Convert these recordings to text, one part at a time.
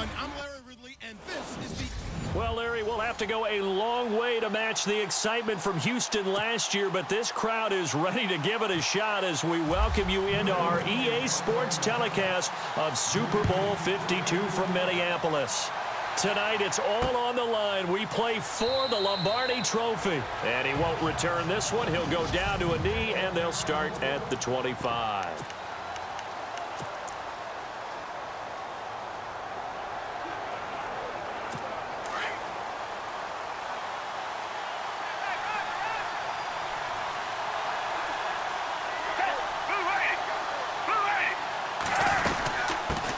everyone. I'm Larry Ridley, and this is the... Well, Larry, we'll have to go a long way to match the excitement from Houston last year, but this crowd is ready to give it a shot as we welcome you into our EA Sports telecast of Super Bowl 52 from Minneapolis. Tonight, it's all on the line. We play for the Lombardi Trophy. And he won't return this one. He'll go down to a knee, and they'll start at the 25.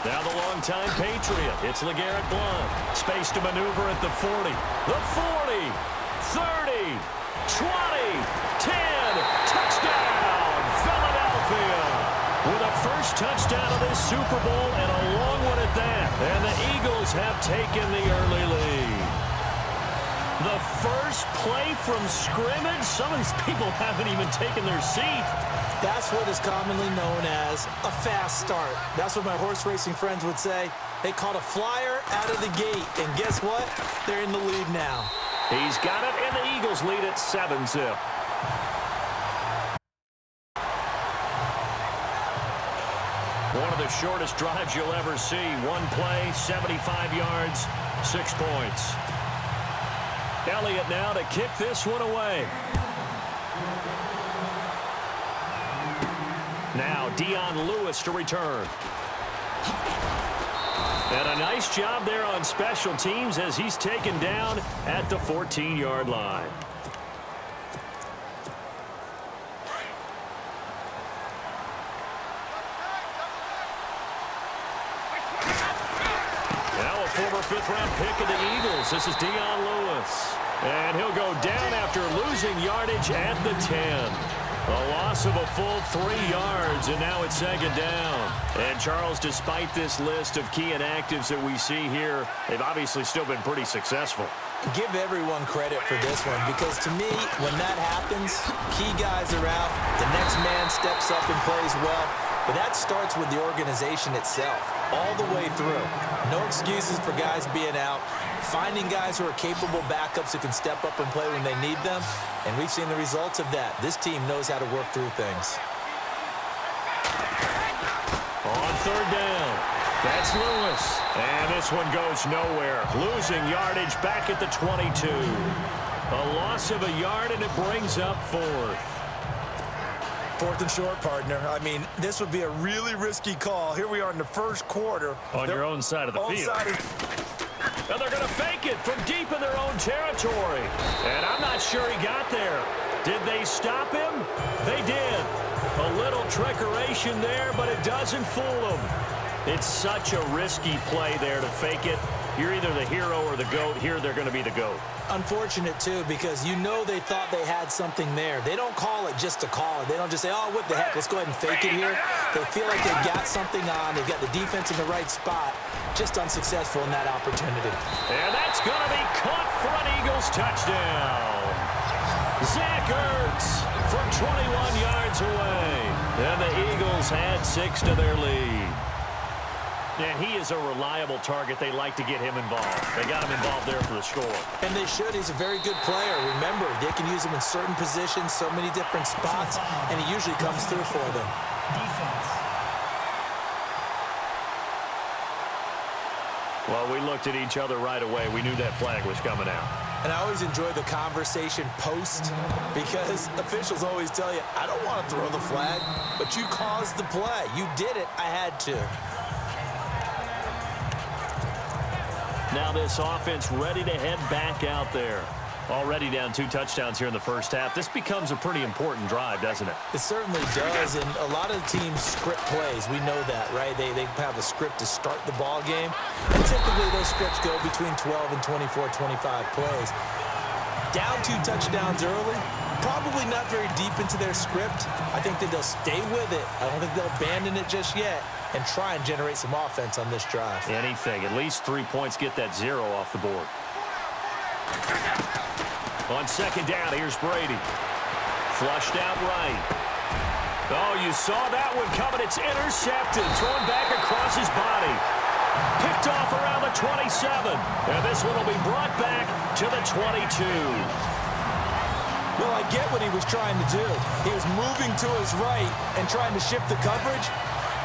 Now the longtime Patriot. It's LeGarrette Blount. Space to maneuver at the 40. The 40. 30. 20. 10. Touchdown, Philadelphia. With a first touchdown of this Super Bowl and a long one at that. And the Eagles have taken the early lead. The first play from scrimmage. Some of these people haven't even taken their seat. That's what is commonly known as a fast start. That's what my horse racing friends would say. They caught a flyer out of the gate, and guess what? They're in the lead now. He's got it, and the Eagles lead at 7-zip. One of the shortest drives you'll ever see. One play, 75 yards, 6 points. Elliott now to kick this one away. Now Dion Lewis to return. And a nice job there on special teams as he's taken down at the 14-yard line. Now a former fifth-round pick of the Eagles. This is Dion Lewis. And he'll go down after losing yardage at the 10. A loss of a full 3 yards, and now it's second down. And, Charles, despite this list of key inactives that we see here, they've obviously still been pretty successful. Give everyone credit for this one, because to me, when that happens, key guys are out, the next man steps up and plays well. But that starts with the organization itself, all the way through. No excuses for guys being out. Finding guys who are capable backups who can step up and play when they need them. And we've seen the results of that. This team knows how to work through things. On third down, that's Lewis. And this one goes nowhere. Losing yardage back at the 22. A loss of a yard, and it brings up fourth. Fourth and short, partner. I mean, this would be a really risky call. Here we are in the first quarter. On your own side of the field. And they're going to fake it from deep in their own territory. And I'm not sure he got there. Did they stop him? They did. A little trickeration there, but it doesn't fool them. It's such a risky play there to fake it. You're either the hero or the GOAT. Here they're going to be the GOAT. Unfortunate, too, because you know they thought they had something there. They don't call it just to call it. They don't just say, oh, what the heck, let's go ahead and fake it here. They feel like they've got something on. They've got the defense in the right spot. Just unsuccessful in that opportunity. And that's going to be caught for an Eagles touchdown. Zach Ertz from 21 yards away. And the Eagles add 6 to their lead. And he is a reliable target. They like to get him involved. They got him involved there for the score. And they should. He's a very good player. Remember, they can use him in certain positions, so many different spots, and he usually comes through for them. Defense. Well, we looked at each other right away. We knew that flag was coming out. And I always enjoy the conversation post because officials always tell you, I don't want to throw the flag, but you caused the play. You did it. I had to. Now this offense ready to head back out there. Already down 2 touchdowns here in the first half. This becomes a pretty important drive, doesn't it? It certainly does, and a lot of teams script plays. We know that, right? They have a script to start the ball game, and typically those scripts go between 12 and 24, 25 plays. Down 2 touchdowns early, probably not very deep into their script. I think that they'll stay with it. I don't think they'll abandon it just yet and try and generate some offense on this drive. Anything. At least 3 points, get that 0 off the board. On second down, here's Brady. Flushed out right. Oh, you saw that one coming. It's intercepted. Thrown back across his body. Picked off around the 27. And this one will be brought back to the 22. Well, I get what he was trying to do. He was moving to his right and trying to shift the coverage,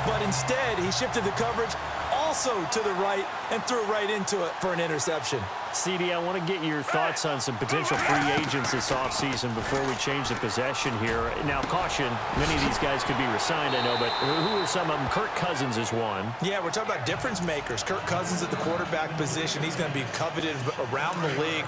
but instead he shifted the coverage also to the right and threw right into it for an interception. CD, I want to get your thoughts on some potential free agents this offseason before we change the possession here. Now, caution, many of these guys could be re-signed, I know, but who are some of them? Kirk Cousins is one. Yeah, we're talking about difference makers. Kirk Cousins at the quarterback position. He's going to be coveted around the league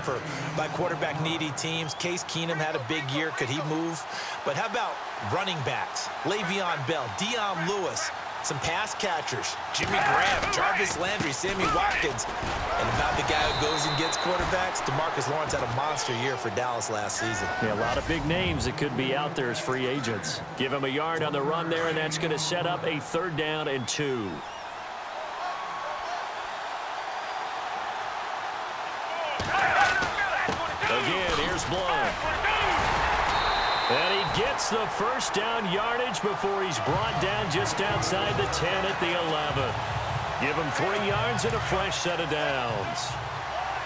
by quarterback-needy teams. Case Keenum had a big year. Could he move? But how about running backs? Le'Veon Bell, Dion Lewis, some pass catchers, Jimmy Graham, Jarvis Landry, Sammy Watkins. And about the guy who goes and gets quarterbacks, DeMarcus Lawrence had a monster year for Dallas last season. Yeah, a lot of big names that could be out there as free agents. Give him a yard on the run there, and that's going to set up a 3rd down and 2. Again, here's Blunt. And he gets the first down yardage before he's brought down just outside the 10 at the 11. Give him 3 yards and a fresh set of downs.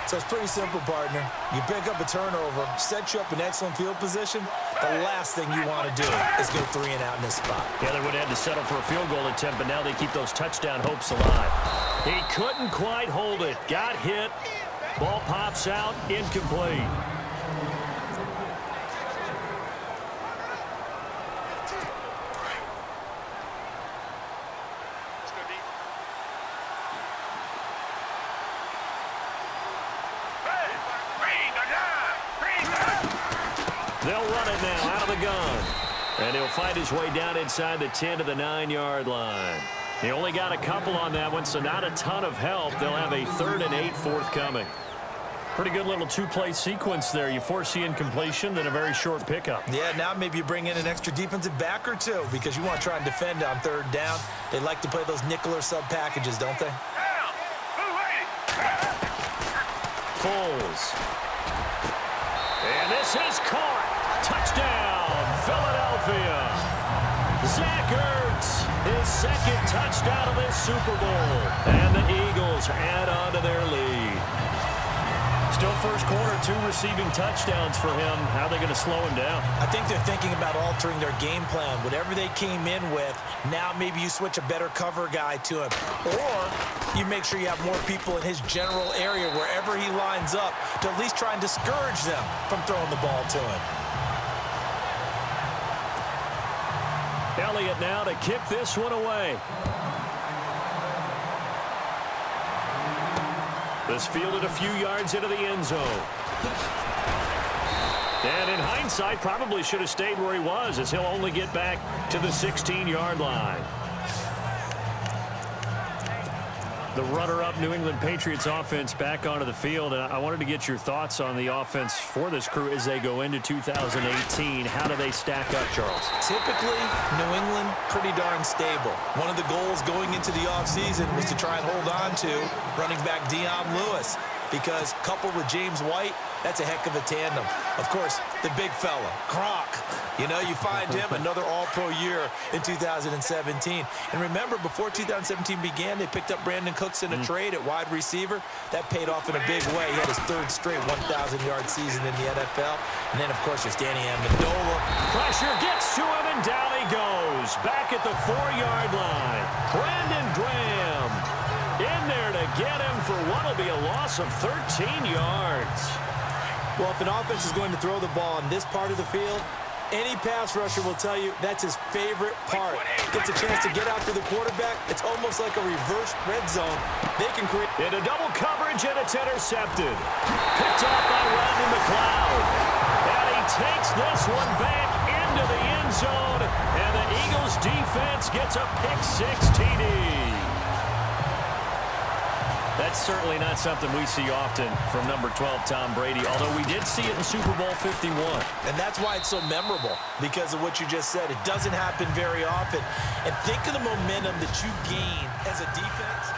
So it's pretty simple, partner. You pick up a turnover, set you up in excellent field position. The last thing you want to do is go 3 and out in this spot. Yeah, they would have had to settle for a field goal attempt, but now they keep those touchdown hopes alive. He couldn't quite hold it. Got hit. Ball pops out. Incomplete. They'll run it now out of the gun. And he'll find his way down inside the 10 to the 9-yard line. He only got a couple on that one, so not a ton of help. They'll have a 3rd and 8 forthcoming. Pretty good little 2-play sequence there. You force the incompletion, then a very short pickup. Yeah, now maybe you bring in an extra defensive back or two because you want to try and defend on 3rd down. They like to play those nickel or sub packages, don't they? Foles. And this is caught. Touchdown, Philadelphia. Zach Ertz, his 2nd touchdown of this Super Bowl. And the Eagles add on to their lead. Still first quarter, 2 receiving touchdowns for him. How are they going to slow him down? I think they're thinking about altering their game plan. Whatever they came in with, now maybe you switch a better cover guy to him. Or you make sure you have more people in his general area wherever he lines up to at least try and discourage them from throwing the ball to him. Elliott now to kick this one away. This fielded a few yards into the end zone. And in hindsight, probably should have stayed where he was, as he'll only get back to the 16-yard line. The runner-up New England Patriots offense back onto the field. And I wanted to get your thoughts on the offense for this crew as they go into 2018. How do they stack up, Charles? Typically, New England, pretty darn stable. One of the goals going into the offseason was to try and hold on to running back Dion Lewis, because coupled with James White, that's a heck of a tandem. Of course, the big fella, Gronk. You know, you find him another all-pro year in 2017. And remember, before 2017 began, they picked up Brandon Cooks in a trade at wide receiver. That paid off in a big way. He had his 3rd straight 1,000-yard season in the NFL. And then, of course, there's Danny Amendola. Pressure gets to him, and down he goes. Back at the 4-yard line. Brandon Graham in there to get him for what will be a loss of 13 yards. Well, if an offense is going to throw the ball in this part of the field, any pass rusher will tell you that's his favorite part. Gets a chance to get after the quarterback. It's almost like a reverse red zone. They can create... Into double coverage, and it's intercepted. Picked off by Rodney McLeod. And he takes this one back into the end zone. And the Eagles defense gets a pick-6 TD. That's certainly not something we see often from number 12, Tom Brady, although we did see it in Super Bowl 51. And that's why it's so memorable, because of what you just said. It doesn't happen very often. And think of the momentum that you gain as a defense.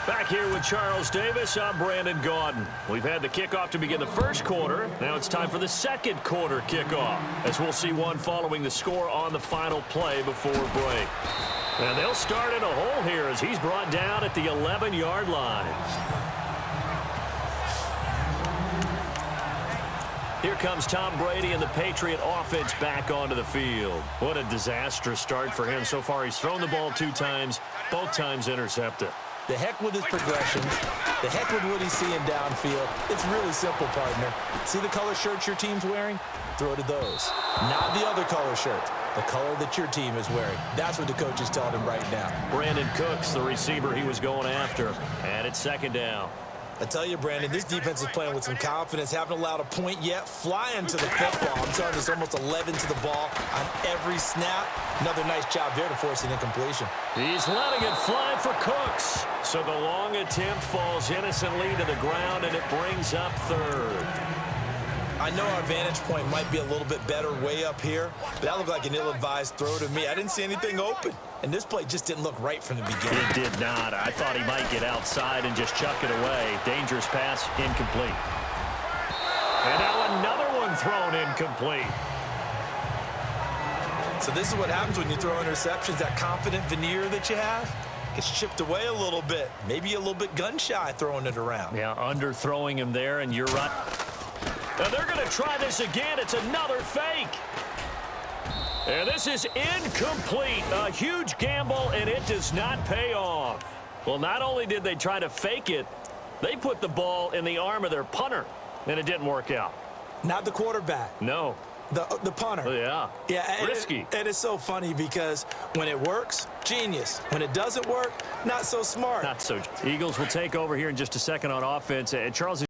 Back here with Charles Davis, I'm Brandon Gaudin. We've had the kickoff to begin the first quarter. Now it's time for the second quarter kickoff, as we'll see one following the score on the final play before break. And they'll start in a hole here as he's brought down at the 11-yard line. Here comes Tom Brady and the Patriot offense back onto the field. What a disastrous start for him. So far, he's thrown the ball 2 times, both times intercepted. The heck with his progressions. The heck with what he's seeing downfield. It's really simple, partner. See the color shirts your team's wearing? Throw to those. Not the other color shirts. The color that your team is wearing. That's what the coach is telling him right now. Brandon Cooks, the receiver he was going after. And it's 2nd down. I tell you, Brandon, this defense is playing with some confidence. Haven't allowed a point yet. Flying to the football. I'm telling you, it's almost 11 to the ball on every snap. Another nice job there to force an incompletion. He's letting it fly for Cooks. So the long attempt falls innocently to the ground, and it brings up 3rd. I know our vantage point might be a little bit better way up here, but that looked like an ill-advised throw to me. I didn't see anything open, and this play just didn't look right from the beginning. It did not. I thought he might get outside and just chuck it away. Dangerous pass, incomplete. And now another one thrown incomplete. So this is what happens when you throw interceptions. That confident veneer that you have gets chipped away a little bit. Maybe a little bit gun-shy throwing it around. Yeah, underthrowing him there, and you're right. And they're going to try this again. It's another fake. And this is incomplete. A huge gamble, and it does not pay off. Well, not only did they try to fake it, they put the ball in the arm of their punter, and it didn't work out. Not the quarterback. No. The punter. Yeah. Yeah. Risky. And it's so funny because when it works, genius. When it doesn't work, not so smart. Not so. Eagles will take over here in just a second on offense. And Charles